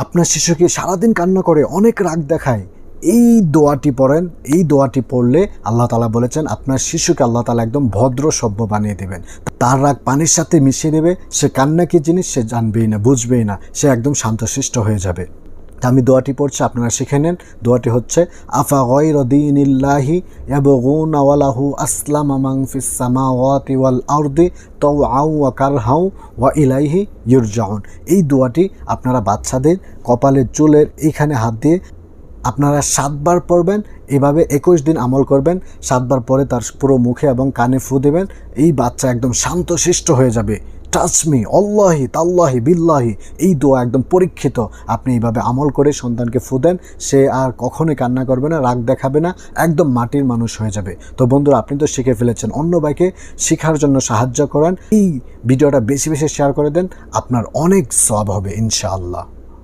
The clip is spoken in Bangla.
আপনার শিশুকে সারাদিন কান্না করে অনেক রাগ দেখায়, এই দোয়াটি পড়েন। এই দোয়াটি পড়লে আল্লাহ তাআলা বলেছেন আপনার শিশুকে আল্লাহ তাআলা একদম ভদ্র সভ্য বানিয়ে দেবেন। তার রাগ পানির সাথে মিশিয়ে দেবে, সে কান্না কি জিনিস সে জানবেই না, বুঝবেই না, সে একদম শান্তশিষ্ট হয়ে যাবে। তা আমি দোয়াটি পড়ছি, আপনারা শিখে নেন। দোয়াটি হচ্ছে আফা গায়রা দীনিল্লাহি ইয়াবগুনা ওয়া লাহু আসলামা মান ফিস সামাওয়াতি ওয়াল আরদি তাওআন ওয়া কারহান ওয়া ইলাইহি ইরজাউন। এই দোয়াটি আপনারা বাচ্চাদের কপালের চুলের এইখানে হাত দিয়ে আপনারা 7 বার পড়বেন। এভাবে 21 দিন আমল করবেন। 7 বার পরে তার পুরো মুখে এবং কানে ফু দেবেন। এই বাচ্চা একদম শান্তশিষ্ট হয়ে যাবে। ট্রাস্ট মি, আল্লাহি তাল্লাহি বিল্লাহি, এই দোয়া একদম পরীক্ষিত। আপনি এইভাবে আমল করে সন্তানকে ফু দেন, সে আর কখনোই কান্না করবে না, রাগ দেখাবে না, একদম মাটির মানুষ হয়ে যাবে। তো বন্ধুরা, আপনি তো শিখে ফেলেছেন, অন্য ভাইকে শেখার জন্য সাহায্য করেন। এই ভিডিওটা বেশি বেশি শেয়ার করে দেন, আপনার অনেক সওয়াব হবে ইনশাআল্লাহ।